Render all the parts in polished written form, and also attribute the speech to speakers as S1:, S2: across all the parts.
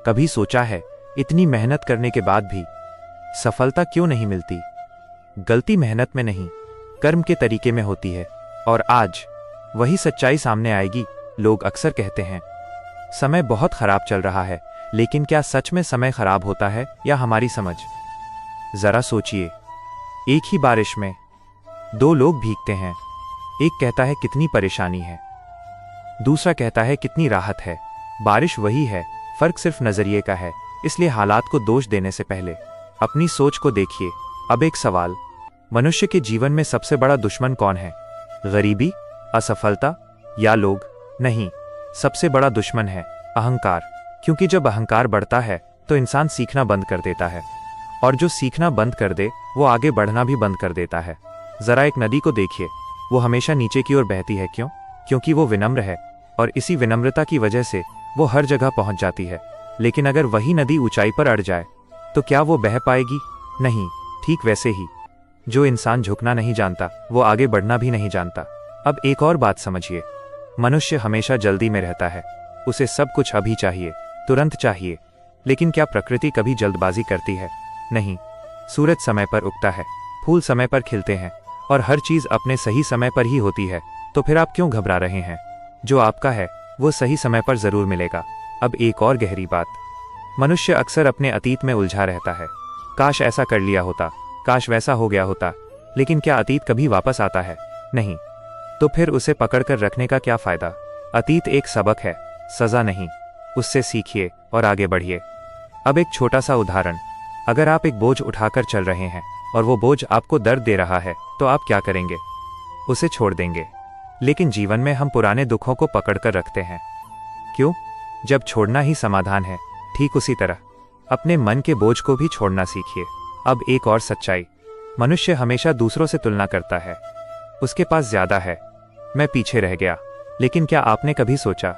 S1: कभी सोचा है इतनी मेहनत करने के बाद भी सफलता क्यों नहीं मिलती? गलती मेहनत में नहीं, कर्म के तरीके में होती है। और आज वही सच्चाई सामने आएगी। लोग अक्सर कहते हैं समय बहुत खराब चल रहा है, लेकिन क्या सच में समय खराब होता है या हमारी समझ? जरा सोचिए, एक ही बारिश में दो लोग भीगते हैं। एक कहता है कितनी परेशानी है, दूसरा कहता है कितनी राहत है। बारिश वही है, फर्क सिर्फ नजरिए का है। इसलिए हालात को दोष देने से पहले अपनी सोच को देखिए। अब एक सवाल, मनुष्य के जीवन में सबसे बड़ा दुश्मन कौन है? गरीबी, असफलता या लोग? नहीं, सबसे बड़ा दुश्मन है अहंकार। क्योंकि जब अहंकार बढ़ता है तो इंसान सीखना बंद कर देता है, और जो सीखना बंद कर दे वो आगे बढ़ना भी बंद कर देता है। जरा एक नदी को देखिए, वो हमेशा नीचे की ओर बहती है। क्यों? क्योंकि वो विनम्र है, और इसी विनम्रता की वजह से वो हर जगह पहुंच जाती है। लेकिन अगर वही नदी ऊंचाई पर अड़ जाए तो क्या वो बह पाएगी? नहीं। ठीक वैसे ही जो इंसान झुकना नहीं जानता वो आगे बढ़ना भी नहीं जानता। अब एक और बात समझिए, मनुष्य हमेशा जल्दी में रहता है। उसे सब कुछ अभी चाहिए, तुरंत चाहिए। लेकिन क्या प्रकृति कभी जल्दबाजी करती है? नहीं। सूरज समय पर उगता है, फूल समय पर खिलते हैं, और हर चीज अपने सही समय पर ही होती है। तो फिर आप क्यों घबरा रहे हैं? जो आपका है वो सही समय पर जरूर मिलेगा। अब एक और गहरी बात, मनुष्य अक्सर अपने अतीत में उलझा रहता है। काश ऐसा कर लिया होता, काश वैसा हो गया होता। लेकिन क्या अतीत कभी वापस आता है? नहीं। तो फिर उसे पकड़कर रखने का क्या फायदा? अतीत एक सबक है, सजा नहीं। उससे सीखिए और आगे बढ़िए। अब एक छोटा सा उदाहरण, अगर आप एक बोझ उठाकर चल रहे हैं और वो बोझ आपको दर्द दे रहा है तो आप क्या करेंगे? उसे छोड़ देंगे। लेकिन जीवन में हम पुराने दुखों को पकड़कर रखते हैं। क्यों? जब छोड़ना ही समाधान है, ठीक उसी तरह अपने मन के बोझ को भी छोड़ना सीखिए। अब एक और सच्चाई, मनुष्य हमेशा दूसरों से तुलना करता है। उसके पास ज्यादा है, मैं पीछे रह गया। लेकिन क्या आपने कभी सोचा,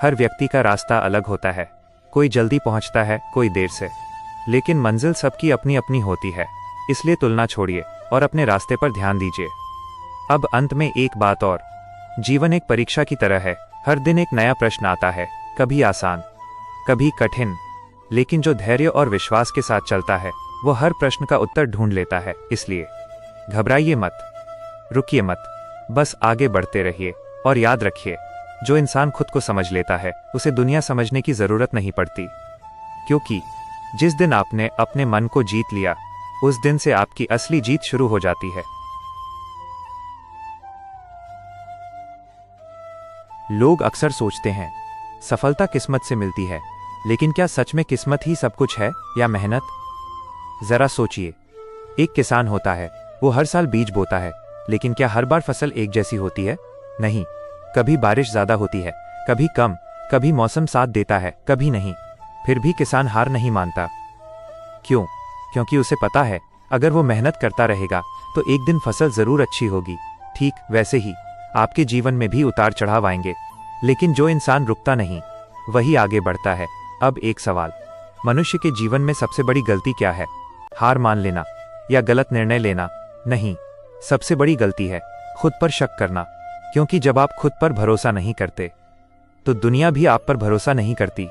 S1: हर व्यक्ति का रास्ता अलग होता है। कोई जल्दी पहुंचता है, कोई देर से, लेकिन मंजिल सबकी अपनी अपनी होती है। इसलिए तुलना छोड़िए और अपने रास्ते पर ध्यान दीजिए। अब अंत में एक बात और, जीवन एक परीक्षा की तरह है। हर दिन एक नया प्रश्न आता है, कभी आसान, कभी कठिन। लेकिन जो धैर्य और विश्वास के साथ चलता है वो हर प्रश्न का उत्तर ढूंढ लेता है। इसलिए घबराइए मत, रुकिए मत, बस आगे बढ़ते रहिए। और याद रखिए, जो इंसान खुद को समझ लेता है उसे दुनिया समझने की जरूरत नहीं पड़ती। क्योंकि जिस दिन आपने अपने मन को जीत लिया, उस दिन से आपकी असली जीत शुरू हो जाती है। लोग अक्सर सोचते हैं सफलता किस्मत से मिलती है, लेकिन क्या सच में किस्मत ही सब कुछ है या मेहनत? जरा सोचिए, एक किसान होता है, वो हर साल बीज बोता है, लेकिन क्या हर बार फसल एक जैसी होती है? नहीं। कभी बारिश ज्यादा होती है, कभी कम, कभी मौसम साथ देता है, कभी नहीं। फिर भी किसान हार नहीं मानता। क्यों? क्योंकि उसे पता है अगर वो मेहनत करता रहेगा तो एक दिन फसल जरूर अच्छी होगी। ठीक वैसे ही आपके जीवन में भी उतार चढ़ाव आएंगे, लेकिन जो इंसान रुकता नहीं वही आगे बढ़ता है। अब एक सवाल, मनुष्य के जीवन में सबसे बड़ी गलती क्या है? हार मान लेना या गलत निर्णय लेना? नहीं, सबसे बड़ी गलती है खुद पर शक करना। क्योंकि जब आप खुद पर भरोसा नहीं करते तो दुनिया भी आप पर भरोसा नहीं करती।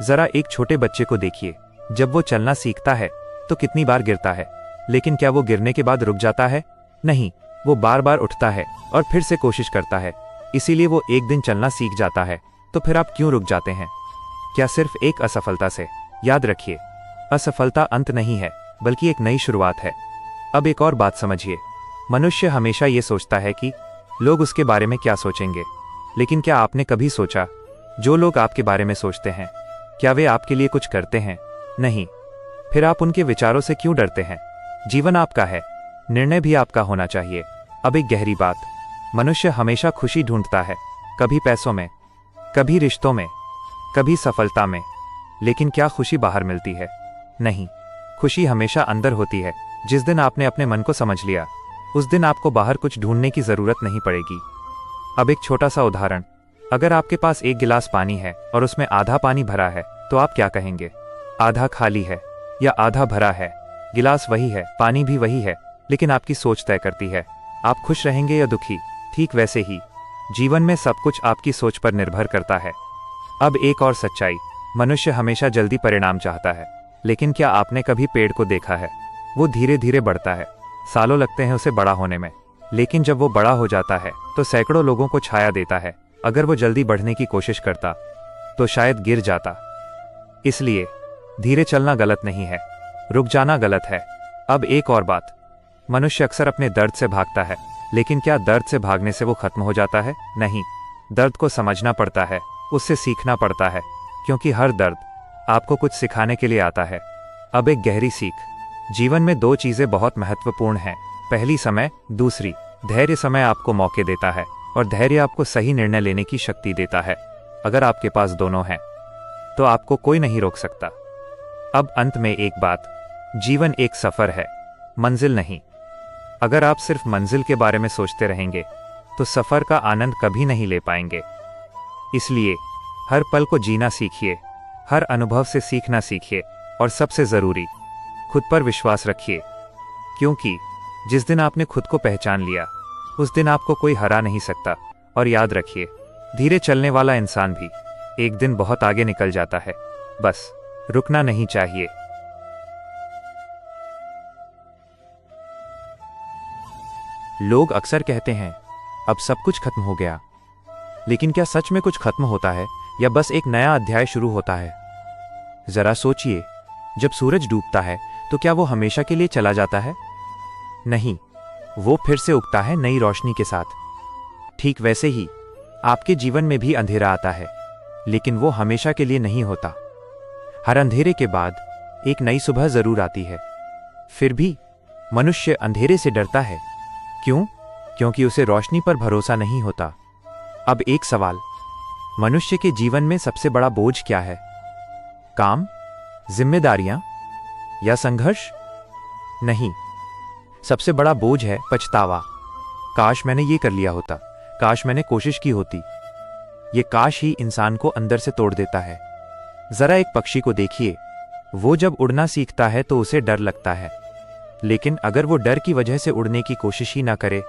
S1: जरा एक छोटे बच्चे को देखिए, जब वो चलना सीखता है तो कितनी बार गिरता है, लेकिन क्या वो गिरने के बाद रुक जाता है? नहीं, वो बार बार उठता है और फिर से कोशिश करता है। इसीलिए वो एक दिन चलना सीख जाता है। तो फिर आप क्यों रुक जाते हैं? क्या सिर्फ एक असफलता से? याद रखिए, असफलता अंत नहीं है, बल्कि एक नई शुरुआत है। अब एक और बात समझिए, मनुष्य हमेशा ये सोचता है कि लोग उसके बारे में क्या सोचेंगे। लेकिन क्या आपने कभी सोचा, जो लोग आपके बारे में सोचते हैं, क्या वे आपके लिए कुछ करते हैं? नहीं। फिर आप उनके विचारों से क्यों डरते हैं? जीवन आपका है, निर्णय भी आपका होना चाहिए। अब एक गहरी बात, मनुष्य हमेशा खुशी ढूंढता है, कभी पैसों में, कभी रिश्तों में, कभी सफलता में। लेकिन क्या खुशी बाहर मिलती है? नहीं, खुशी हमेशा अंदर होती है। जिस दिन आपने अपने मन को समझ लिया, उस दिन आपको बाहर कुछ ढूंढने की जरूरत नहीं पड़ेगी। अब एक छोटा सा उदाहरण, अगर आपके पास एक गिलास पानी है और उसमें आधा पानी भरा है, तो आप क्या कहेंगे? आधा खाली है या आधा भरा है? गिलास वही है, पानी भी वही है, लेकिन आपकी सोच तय करती है आप खुश रहेंगे या दुखी। ठीक वैसे ही जीवन में सब कुछ आपकी सोच पर निर्भर करता है। अब एक और सच्चाई, मनुष्य हमेशा जल्दी परिणाम चाहता है, लेकिन क्या आपने कभी पेड़ को देखा है? वो धीरे धीरे बढ़ता है, सालों लगते हैं उसे बड़ा होने में, लेकिन जब वो बड़ा हो जाता है तो सैकड़ों लोगों को छाया देता है। अगर वो जल्दी बढ़ने की कोशिश करता तो शायद गिर जाता। इसलिए धीरे चलना गलत नहीं है, रुक जाना गलत है। अब एक और बात, मनुष्य अक्सर अपने दर्द से भागता है, लेकिन क्या दर्द से भागने से वो खत्म हो जाता है? नहीं, दर्द को समझना पड़ता है, उससे सीखना पड़ता है, क्योंकि हर दर्द आपको कुछ सिखाने के लिए आता है। अब एक गहरी सीख, जीवन में दो चीजें बहुत महत्वपूर्ण हैं। पहली समय, दूसरी धैर्य। समय आपको मौके देता है और धैर्य आपको सही निर्णय लेने की शक्ति देता है। अगर आपके पास दोनों हैं तो आपको कोई नहीं रोक सकता। अब अंत में एक बात, जीवन एक सफर है, मंजिल नहीं। अगर आप सिर्फ मंजिल के बारे में सोचते रहेंगे तो सफर का आनंद कभी नहीं ले पाएंगे। इसलिए हर पल को जीना सीखिए, हर अनुभव से सीखना सीखिए, और सबसे जरूरी, खुद पर विश्वास रखिए, क्योंकि जिस दिन आपने खुद को पहचान लिया उस दिन आपको कोई हरा नहीं सकता। और याद रखिए, धीरे चलने वाला इंसान भी एक दिन बहुत आगे निकल जाता है, बस रुकना नहीं चाहिए। लोग अक्सर कहते हैं अब सब कुछ खत्म हो गया, लेकिन क्या सच में कुछ खत्म होता है या बस एक नया अध्याय शुरू होता है? जरा सोचिए, जब सूरज डूबता है तो क्या वो हमेशा के लिए चला जाता है? नहीं, वो फिर से उगता है नई रोशनी के साथ। ठीक वैसे ही आपके जीवन में भी अंधेरा आता है, लेकिन वो हमेशा के लिए नहीं होता। हर अंधेरे के बाद एक नई सुबह जरूर आती है। फिर भी मनुष्य अंधेरे से डरता है। क्यों? क्योंकि उसे रोशनी पर भरोसा नहीं होता। अब एक सवाल, मनुष्य के जीवन में सबसे बड़ा बोझ क्या है? काम, जिम्मेदारियां या संघर्ष? नहीं, सबसे बड़ा बोझ है पछतावा। काश मैंने ये कर लिया होता, काश मैंने कोशिश की होती। ये काश ही इंसान को अंदर से तोड़ देता है। जरा एक पक्षी को देखिए, वो जब उड़ना सीखता है तो उसे डर लगता है, लेकिन अगर वो डर की वजह से उड़ने की कोशिश ही ना करे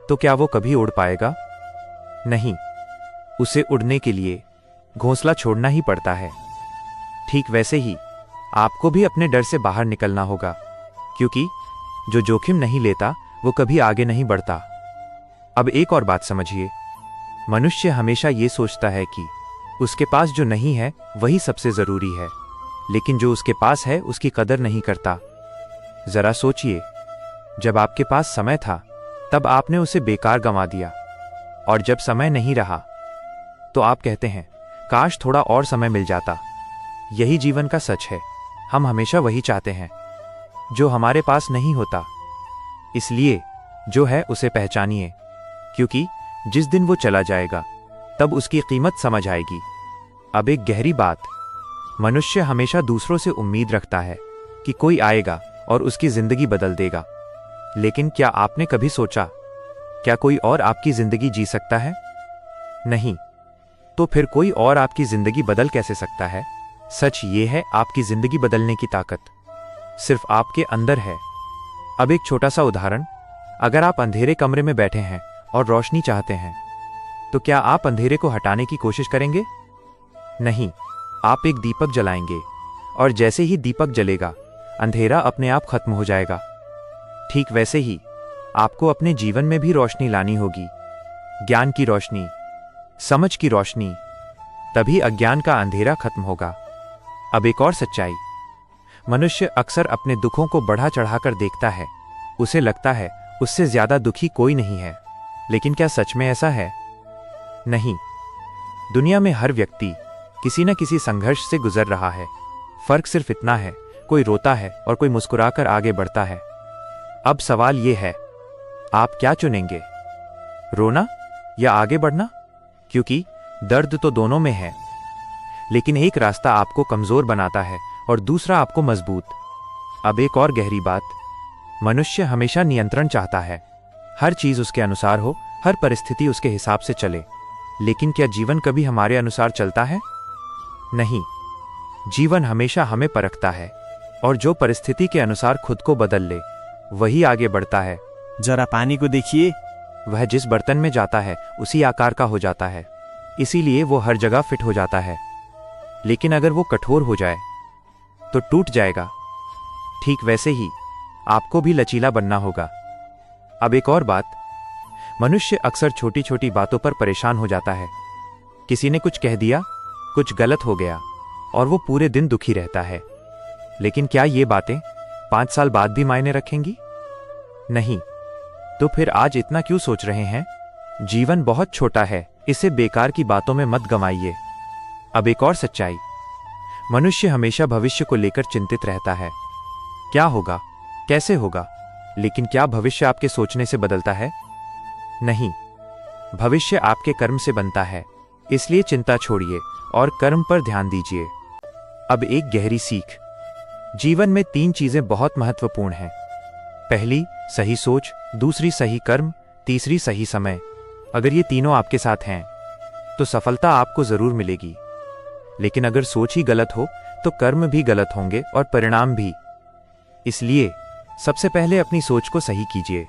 S1: तो क्या वो कभी उड़ पाएगा? नहीं, उसे उड़ने के लिए घोंसला छोड़ना ही पड़ता है। ठीक वैसे ही आपको भी अपने डर से बाहर निकलना होगा, क्योंकि जो जोखिम नहीं लेता वो कभी आगे नहीं बढ़ता। अब एक और बात समझिए, मनुष्य हमेशा ये सोचता है कि उसके पास जो नहीं है वही सबसे जरूरी है, लेकिन जो उसके पास है उसकी कदर नहीं करता। जरा सोचिए, जब आपके पास समय था तब आपने उसे बेकार गंवा दिया, और जब समय नहीं रहा तो आप कहते हैं काश थोड़ा और समय मिल जाता। यही जीवन का सच है, हम हमेशा वही चाहते हैं जो हमारे पास नहीं होता। इसलिए जो है उसे पहचानिए, क्योंकि जिस दिन वो चला जाएगा तब उसकी कीमत समझ आएगी। अब एक गहरी बात, मनुष्य हमेशा दूसरों से उम्मीद रखता है कि कोई आएगा और उसकी जिंदगी बदल देगा, लेकिन क्या आपने कभी सोचा क्या कोई और आपकी जिंदगी जी सकता है? नहीं, तो फिर कोई और आपकी जिंदगी बदल कैसे सकता है? सच ये है, आपकी जिंदगी बदलने की ताकत सिर्फ आपके अंदर है। अब एक छोटा सा उदाहरण, अगर आप अंधेरे कमरे में बैठे हैं और रोशनी चाहते हैं तो क्या आप अंधेरे को हटाने की कोशिश करेंगे? नहीं, आप एक दीपक जलाएंगे, और जैसे ही दीपक जलेगा अंधेरा अपने आप खत्म हो जाएगा। ठीक वैसे ही आपको अपने जीवन में भी रोशनी लानी होगी, ज्ञान की रोशनी, समझ की रोशनी, तभी अज्ञान का अंधेरा खत्म होगा। अब एक और सच्चाई, मनुष्य अक्सर अपने दुखों को बढ़ा चढ़ाकर देखता है। उसे लगता है उससे ज्यादा दुखी कोई नहीं है, लेकिन क्या सच में ऐसा है? नहीं, दुनिया में हर व्यक्ति किसी न किसी संघर्ष से गुजर रहा है। फर्क सिर्फ इतना है, कोई रोता है और कोई मुस्कुराकर आगे बढ़ता है। अब सवाल यह है, आप क्या चुनेंगे, रोना या आगे बढ़ना? क्योंकि दर्द तो दोनों में है, लेकिन एक रास्ता आपको कमजोर बनाता है और दूसरा आपको मजबूत। अब एक और गहरी बात, मनुष्य हमेशा नियंत्रण चाहता है, हर चीज उसके अनुसार हो, हर परिस्थिति उसके हिसाब से चले। लेकिन क्या जीवन कभी हमारे अनुसार चलता है? नहीं, जीवन हमेशा हमें परखता है, और जो परिस्थिति के अनुसार खुद को बदल ले वही आगे बढ़ता है।
S2: जरा पानी को देखिए,
S1: वह जिस बर्तन में जाता है उसी आकार का हो जाता है, इसीलिए वो हर जगह फिट हो जाता है। लेकिन अगर वो कठोर हो जाए तो टूट जाएगा। ठीक वैसे ही आपको भी लचीला बनना होगा। अब एक और बात, मनुष्य अक्सर छोटी छोटी बातों पर परेशान हो जाता है। किसी ने कुछ कह दिया, कुछ गलत हो गया और वो पूरे दिन दुखी रहता है। लेकिन क्या ये बातें 5 साल बाद भी मायने रखेंगी? नहीं। तो फिर आज इतना क्यों सोच रहे हैं? जीवन बहुत छोटा है, इसे बेकार की बातों में मत गंवाइए। अब एक और सच्चाई, मनुष्य हमेशा भविष्य को लेकर चिंतित रहता है। क्या होगा, कैसे होगा? लेकिन क्या भविष्य आपके सोचने से बदलता है? नहीं, भविष्य आपके कर्म से बनता है। इसलिए चिंता छोड़िए और कर्म पर ध्यान दीजिए। अब एक गहरी सीख, जीवन में 3 चीजें बहुत महत्वपूर्ण हैं। पहली, सही सोच, दूसरी, सही कर्म, तीसरी, सही समय। अगर ये तीनों आपके साथ हैं तो सफलता आपको जरूर मिलेगी। लेकिन अगर सोच ही गलत हो तो कर्म भी गलत होंगे और परिणाम भी। इसलिए सबसे पहले अपनी सोच को सही कीजिए।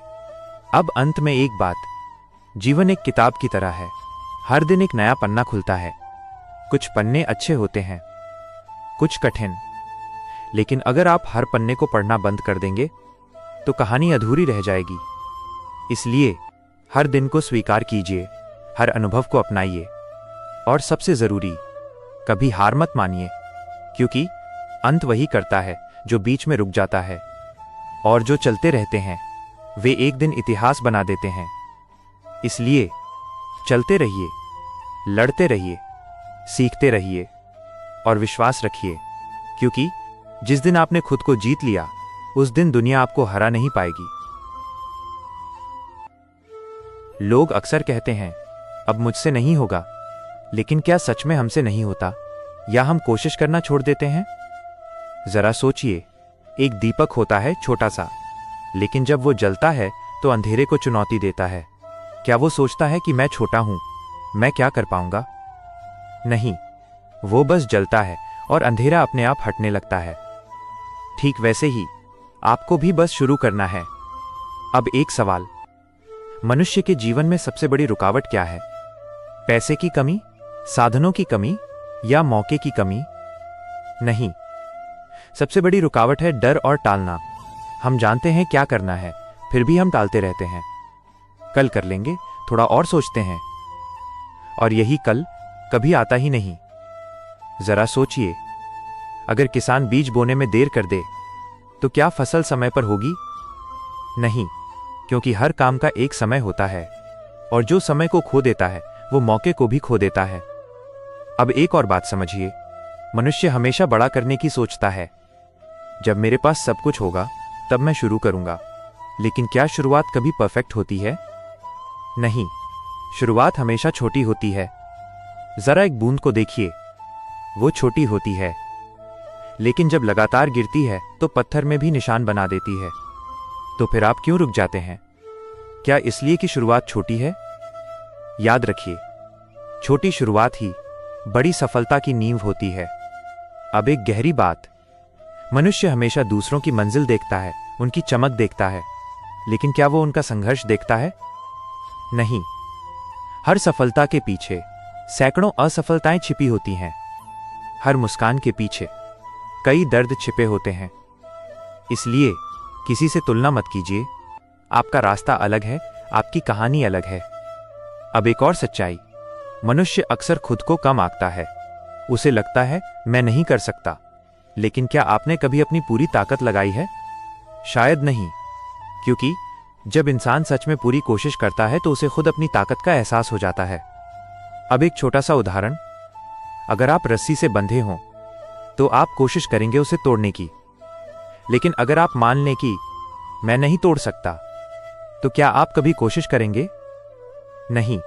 S1: अब अंत में एक बात, जीवन एक किताब की तरह है। हर दिन एक नया पन्ना खुलता है। कुछ पन्ने अच्छे होते हैं, कुछ कठिन। लेकिन अगर आप हर पन्ने को पढ़ना बंद कर देंगे तो कहानी अधूरी रह जाएगी। इसलिए हर दिन को स्वीकार कीजिए, हर अनुभव को अपनाइए और सबसे जरूरी, कभी हार मत मानिए, क्योंकि अंत वही करता है जो बीच में रुक जाता है। और जो चलते रहते हैं वे एक दिन इतिहास बना देते हैं। इसलिए चलते रहिए, लड़ते रहिए, सीखते रहिए और विश्वास रखिए, क्योंकि जिस दिन आपने खुद को जीत लिया उस दिन दुनिया आपको हरा नहीं पाएगी। लोग अक्सर कहते हैं अब मुझसे नहीं होगा, लेकिन क्या सच में हमसे नहीं होता, या हम कोशिश करना छोड़ देते हैं? जरा सोचिए, एक दीपक होता है छोटा सा, लेकिन जब वो जलता है तो अंधेरे को चुनौती देता है। क्या वो सोचता है कि मैं छोटा हूं, मैं क्या कर पाऊंगा? नहीं, वो बस जलता है और अंधेरा अपने आप हटने लगता है। ठीक वैसे ही आपको भी बस शुरू करना है। अब एक सवाल, मनुष्य के जीवन में सबसे बड़ी रुकावट क्या है? पैसे की कमी, साधनों की कमी या मौके की कमी? नहीं, सबसे बड़ी रुकावट है डर और टालना। हम जानते हैं क्या करना है, फिर भी हम टालते रहते हैं। कल कर लेंगे, थोड़ा और सोचते हैं, और यही कल कभी आता ही नहीं। जरा सोचिए, अगर किसान बीज बोने में देर कर दे तो क्या फसल समय पर होगी? नहीं, क्योंकि हर काम का एक समय होता है, और जो समय को खो देता है वो मौके को भी खो देता है। अब एक और बात समझिए, मनुष्य हमेशा बड़ा करने की सोचता है। जब मेरे पास सब कुछ होगा तब मैं शुरू करूंगा। लेकिन क्या शुरुआत कभी परफेक्ट होती है? नहीं, शुरुआत हमेशा छोटी होती है। जरा एक बूंद को देखिए, वो छोटी होती है, लेकिन जब लगातार गिरती है तो पत्थर में भी निशान बना देती है। तो फिर आप क्यों रुक जाते हैं? क्या इसलिए कि शुरुआत छोटी है? याद रखिए, छोटी शुरुआत ही बड़ी सफलता की नींव होती है। अब एक गहरी बात, मनुष्य हमेशा दूसरों की मंजिल देखता है, उनकी चमक देखता है, लेकिन क्या वो उनका संघर्ष देखता है? नहीं, हर सफलता के पीछे सैकड़ों असफलताएं छिपी होती हैं। हर मुस्कान के पीछे कई दर्द छिपे होते हैं। इसलिए किसी से तुलना मत कीजिए। आपका रास्ता अलग है, आपकी कहानी अलग है। अब एक और सच्चाई, मनुष्य अक्सर खुद को कम आंकता है। उसे लगता है मैं नहीं कर सकता। लेकिन क्या आपने कभी अपनी पूरी ताकत लगाई है? शायद नहीं, क्योंकि जब इंसान सच में पूरी कोशिश करता है तो उसे खुद अपनी ताकत का एहसास हो जाता है। अब एक छोटा सा उदाहरण, अगर आप रस्सी से बंधे हों तो आप कोशिश करेंगे उसे तोड़ने की। लेकिन अगर आप मान लें कि मैं नहीं तोड़ सकता, तो क्या आप कभी कोशिश करेंगे? नहीं,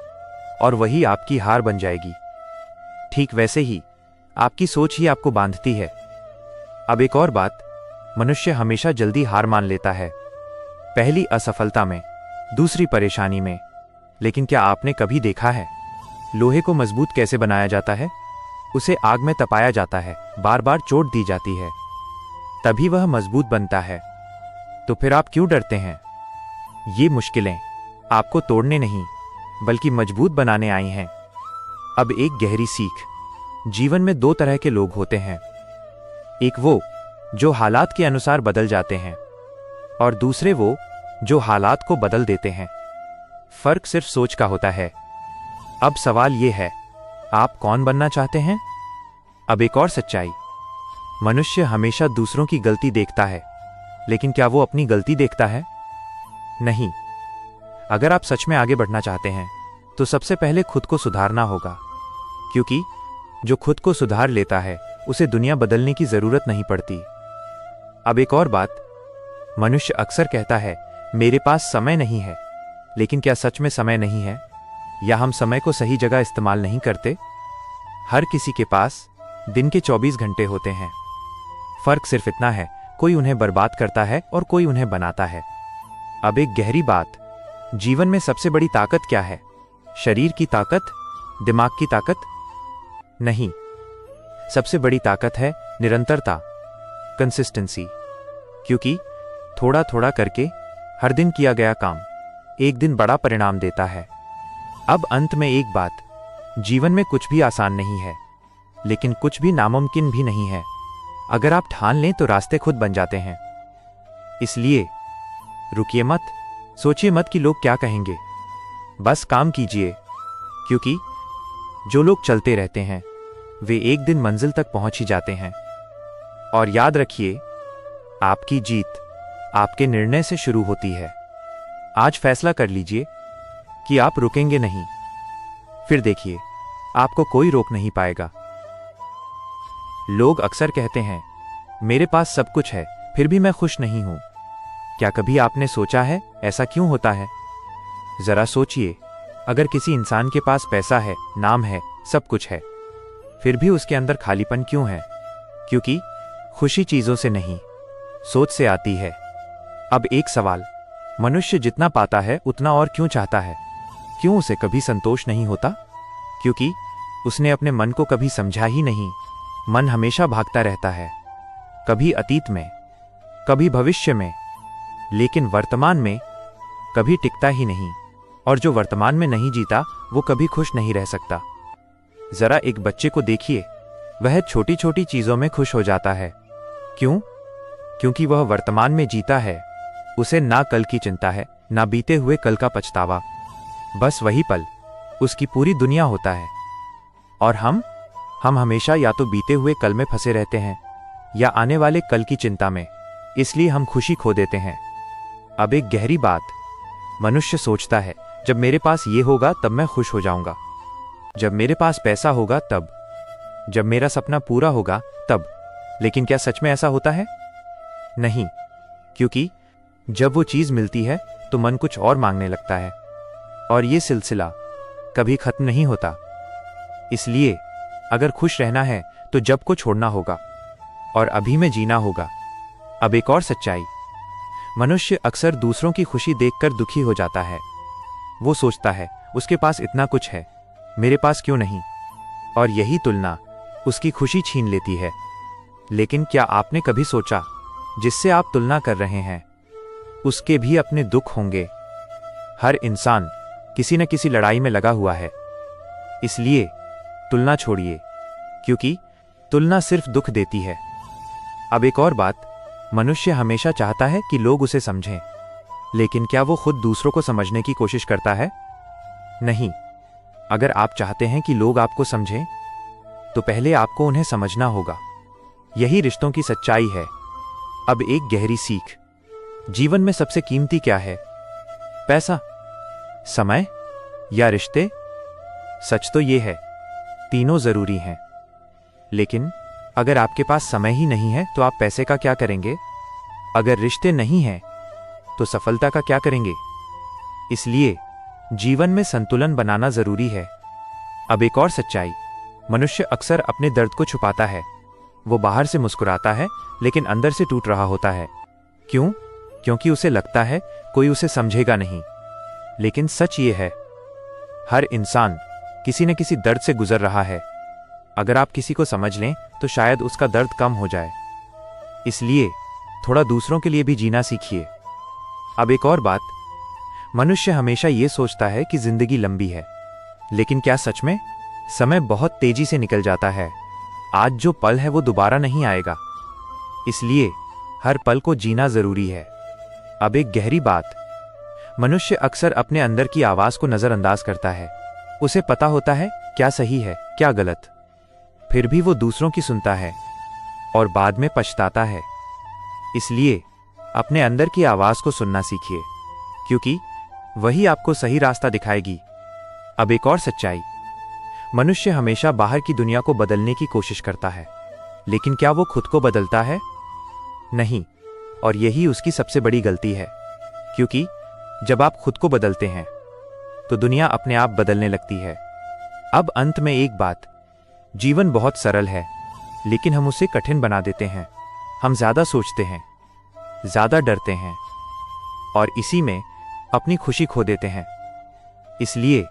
S1: और वही आपकी हार बन जाएगी। ठीक वैसे ही आपकी सोच ही आपको बांधती है। अब एक और बात, मनुष्य हमेशा जल्दी हार मान लेता है, पहली असफलता में, दूसरी परेशानी में। लेकिन क्या आपने कभी देखा है लोहे को मजबूत कैसे बनाया जाता है? उसे आग में तपाया जाता है, बार बार चोट दी जाती है, तभी वह मजबूत बनता है। तो फिर आप क्यों डरते हैं? ये मुश्किलें आपको तोड़ने नहीं बल्कि मजबूत बनाने आई हैं। अब एक गहरी सीख, जीवन में दो तरह के लोग होते हैं। एक वो जो हालात के अनुसार बदल जाते हैं और दूसरे वो जो हालात को बदल देते हैं। फर्क सिर्फ सोच का होता है। अब सवाल ये है, आप कौन बनना चाहते हैं? अब एक और सच्चाई, मनुष्य हमेशा दूसरों की गलती देखता है, लेकिन क्या वो अपनी गलती देखता है? नहीं। अगर आप सच में आगे बढ़ना चाहते हैं तो सबसे पहले खुद को सुधारना होगा, क्योंकि जो खुद को सुधार लेता है उसे दुनिया बदलने की जरूरत नहीं पड़ती। अब एक और बात, मनुष्य अक्सर कहता है मेरे पास समय नहीं है, लेकिन क्या सच में समय नहीं है, या हम समय को सही जगह इस्तेमाल नहीं करते? हर किसी के पास दिन के 24 घंटे होते हैं। फर्क सिर्फ इतना है, कोई उन्हें बर्बाद करता है और कोई उन्हें बनाता है। अब एक गहरी बात, जीवन में सबसे बड़ी ताकत क्या है? शरीर की ताकत? दिमाग की ताकत? नहीं। सबसे बड़ी ताकत है निरंतरता, कंसिस्टेंसी। क्योंकि थोड़ा थोड़ा करके हर दिन किया गया काम एक दिन बड़ा परिणाम देता है। अब अंत में एक बात, जीवन में कुछ भी आसान नहीं है, लेकिन कुछ भी नामुमकिन भी नहीं है। अगर आप ठान लें तो रास्ते खुद बन जाते हैं। इसलिए रुकिए मत, सोचिए मत कि लोग क्या कहेंगे, बस काम कीजिए, क्योंकि जो लोग चलते रहते हैं वे एक दिन मंजिल तक पहुंच ही जाते हैं। और याद रखिए, आपकी जीत आपके निर्णय से शुरू होती है। आज फैसला कर लीजिए कि आप रुकेंगे नहीं, फिर देखिए आपको कोई रोक नहीं पाएगा। लोग अक्सर कहते हैं मेरे पास सब कुछ है फिर भी मैं खुश नहीं हूं। क्या कभी आपने सोचा है ऐसा क्यों होता है? जरा सोचिए, अगर किसी इंसान के पास पैसा है, नाम है, सब कुछ है, फिर भी उसके अंदर खालीपन क्यों है? क्योंकि खुशी चीजों से नहीं, सोच से आती है। अब एक सवाल, मनुष्य जितना पाता है उतना और क्यों चाहता है? क्यों उसे कभी संतोष नहीं होता? क्योंकि उसने अपने मन को कभी समझा ही नहीं। मन हमेशा भागता रहता है, कभी अतीत में, कभी भविष्य में, लेकिन वर्तमान में कभी टिकता ही नहीं। और जो वर्तमान में नहीं जीता वो कभी खुश नहीं रह सकता। जरा एक बच्चे को देखिए, वह छोटी छोटी चीजों में खुश हो जाता है। क्यों? क्योंकि वह वर्तमान में जीता है। उसे ना कल की चिंता है, ना बीते हुए कल का पछतावा। बस वही पल उसकी पूरी दुनिया होता है। और हम हमेशा या तो बीते हुए कल में फंसे रहते हैं या आने वाले कल की चिंता में, इसलिए हम खुशी खो देते हैं। अब एक गहरी बात, मनुष्य सोचता है जब मेरे पास ये होगा तब मैं खुश हो जाऊंगा, जब मेरे पास पैसा होगा तब, जब मेरा सपना पूरा होगा तब। लेकिन क्या सच में ऐसा होता है? नहीं, क्योंकि जब वो चीज मिलती है तो मन कुछ और मांगने लगता है, और ये सिलसिला कभी खत्म नहीं होता। इसलिए अगर खुश रहना है तो जब को छोड़ना होगा और अभी में जीना होगा। अब एक और सच्चाई, मनुष्य अक्सर दूसरों की खुशी देखकर दुखी हो जाता है। वो सोचता है उसके पास इतना कुछ है, मेरे पास क्यों नहीं? और यही तुलना उसकी खुशी छीन लेती है। लेकिन क्या आपने कभी सोचा, जिससे आप तुलना कर रहे हैं उसके भी अपने दुख होंगे। हर इंसान किसी न किसी लड़ाई में लगा हुआ है। इसलिए तुलना छोड़िए, क्योंकि तुलना सिर्फ दुख देती है। अब एक और बात, मनुष्य हमेशा चाहता है कि लोग उसे समझें, लेकिन क्या वो खुद दूसरों को समझने की कोशिश करता है? नहीं। अगर आप चाहते हैं कि लोग आपको समझें तो पहले आपको उन्हें समझना होगा। यही रिश्तों की सच्चाई है। अब एक गहरी सीख, जीवन में सबसे कीमती क्या है? पैसा, समय या रिश्ते? सच तो यह है, तीनों जरूरी हैं। लेकिन अगर आपके पास समय ही नहीं है तो आप पैसे का क्या करेंगे? अगर रिश्ते नहीं हैं तो सफलता का क्या करेंगे? इसलिए जीवन में संतुलन बनाना जरूरी है। अब एक और सच्चाई, मनुष्य अक्सर अपने दर्द को छुपाता है। वो बाहर से मुस्कुराता है लेकिन अंदर से टूट रहा होता है। क्यों? क्योंकि उसे लगता है कोई उसे समझेगा नहीं। लेकिन सच ये है, हर इंसान किसी न किसी दर्द से गुजर रहा है। अगर आप किसी को समझ लें तो शायद उसका दर्द कम हो जाए। इसलिए थोड़ा दूसरों के लिए भी जीना सीखिए। अब एक और बात, मनुष्य हमेशा ये सोचता है कि जिंदगी लंबी है, लेकिन क्या सच में? समय बहुत तेजी से निकल जाता है। आज जो पल है वो दोबारा नहीं आएगा, इसलिए हर पल को जीना जरूरी है। अब एक गहरी बात, मनुष्य अक्सर अपने अंदर की आवाज को नजरअंदाज करता है। उसे पता होता है क्या सही है क्या गलत, फिर भी वो दूसरों की सुनता है और बाद में पछताता है। इसलिए अपने अंदर की आवाज को सुनना सीखिए, क्योंकि वही आपको सही रास्ता दिखाएगी। अब एक और सच्चाई, मनुष्य हमेशा बाहर की दुनिया को बदलने की कोशिश करता है, लेकिन क्या वो खुद को बदलता है? नहीं, और यही उसकी सबसे बड़ी गलती है, क्योंकि जब आप खुद को बदलते हैं तो दुनिया अपने आप बदलने लगती है। अब अंत में एक बात, जीवन बहुत सरल है, लेकिन हम उसे कठिन बना देते हैं। हम ज्यादा सोचते हैं, ज्यादा डरते हैं और इसी में अपनी खुशी खो देते हैं। इसलिए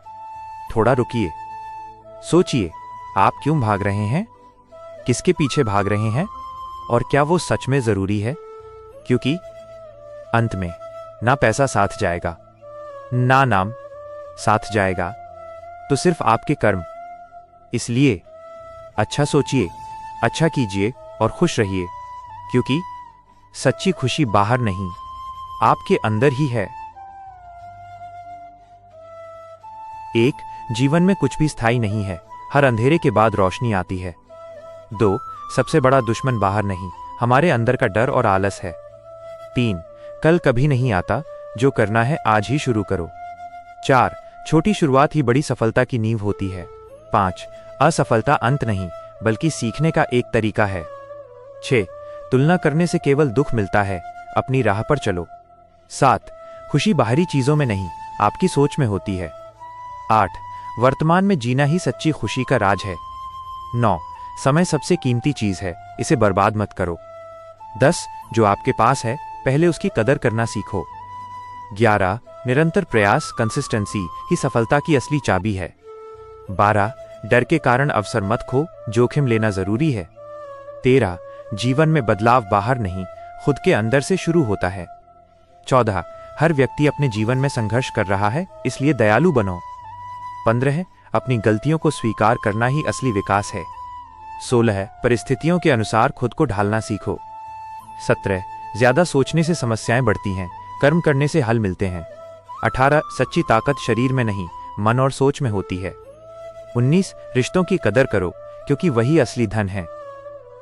S1: थोड़ा रुकिए, सोचिए आप क्यों भाग रहे हैं, किसके पीछे भाग रहे हैं और क्या वो सच में जरूरी है? क्योंकि अंत में ना पैसा साथ जाएगा, ना नाम साथ जाएगा, तो सिर्फ आपके कर्म। इसलिए अच्छा सोचिए, अच्छा कीजिए और खुश रहिए, क्योंकि सच्ची खुशी बाहर नहीं, आपके अंदर ही है। 1. जीवन में कुछ भी स्थायी नहीं है, हर अंधेरे के बाद रोशनी आती है। 2. सबसे बड़ा दुश्मन बाहर नहीं, हमारे अंदर का डर और आलस है। 3. कल कभी नहीं आता, जो करना है आज ही शुरू करो। 4. छोटी शुरुआत ही बड़ी सफलता की नींव होती है। 5. असफलता अंत नहीं, बल्कि सीखने का एक तरीका है। 6. तुलना करने से केवल दुख मिलता है, अपनी राह पर चलो। 7. खुशी बाहरी चीजों में नहीं, आपकी सोच में होती है। 8. वर्तमान में जीना ही सच्ची खुशी का राज है। 9. समय सबसे कीमती चीज है, इसे बर्बाद मत करो। 10. जो आपके पास है पहले उसकी कदर करना सीखो। 11. निरंतर प्रयास कंसिस्टेंसी ही सफलता की असली चाबी है। 12. डर के कारण अवसर मत खो, जोखिम लेना जरूरी है। 13. जीवन में बदलाव बाहर नहीं, खुद के अंदर से शुरू होता है। 14. हर व्यक्ति अपने जीवन में संघर्ष कर रहा है, इसलिए दयालु बनो। 15. अपनी गलतियों को स्वीकार करना ही असली विकास है। 16. परिस्थितियों के अनुसार खुद को ढालना सीखो। 17. ज्यादा सोचने से समस्याएं बढ़ती हैं, कर्म करने से हल मिलते हैं। 18. सच्ची ताकत शरीर में नहीं, मन और सोच में होती है। 19. रिश्तों की कदर करो, क्योंकि वही असली धन है।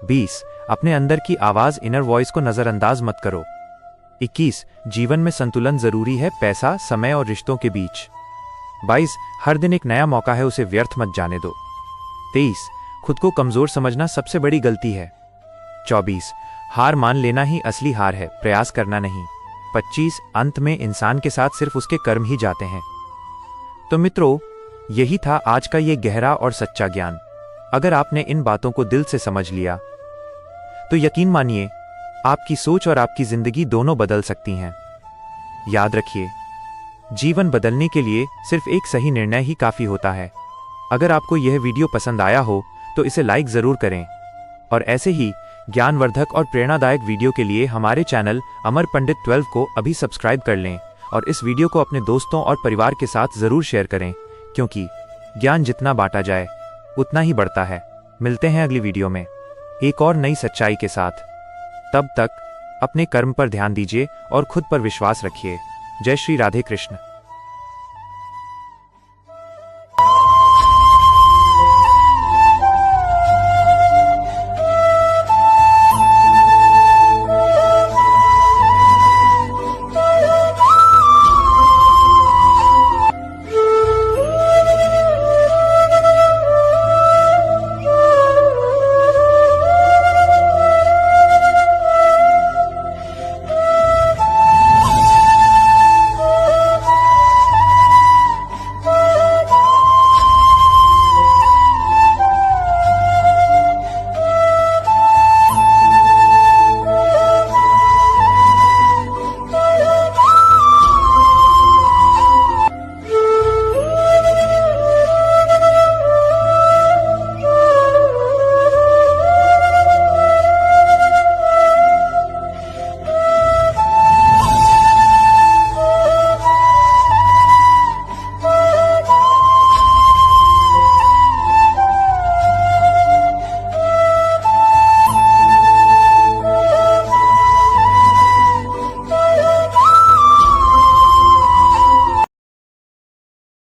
S1: 20. अपने अंदर की आवाज इनर वॉइस को नजरअंदाज मत करो। 21. जीवन में संतुलन जरूरी है, पैसा, समय और रिश्तों के बीच। 22. हर दिन एक नया मौका है, उसे व्यर्थ मत जाने दो। 23. खुद को कमजोर समझना सबसे बड़ी गलती है। 24. हार मान लेना ही असली हार है, प्रयास करना नहीं। 25. अंत में इंसान के साथ सिर्फ उसके कर्म ही जाते हैं। तो मित्रों, यही था आज का ये गहरा और सच्चा ज्ञान। अगर आपने इन बातों को दिल से समझ लिया तो यकीन मानिए आपकी सोच और आपकी जिंदगी दोनों बदल सकती हैं। याद रखिए, जीवन बदलने के लिए सिर्फ एक सही निर्णय ही काफी होता है। अगर आपको यह वीडियो पसंद आया हो तो इसे लाइक जरूर करें और ऐसे ही ज्ञानवर्धक और प्रेरणादायक वीडियो के लिए हमारे चैनल अमर पंडित 12 को अभी सब्सक्राइब कर लें और इस वीडियो को अपने दोस्तों और परिवार के साथ जरूर शेयर करें, क्योंकि ज्ञान जितना बांटा जाए उतना ही बढ़ता है। मिलते हैं अगली वीडियो में एक और नई सच्चाई के साथ। तब तक अपने कर्म पर ध्यान दीजिए और खुद पर विश्वास रखिए। जय श्री राधे कृष्ण।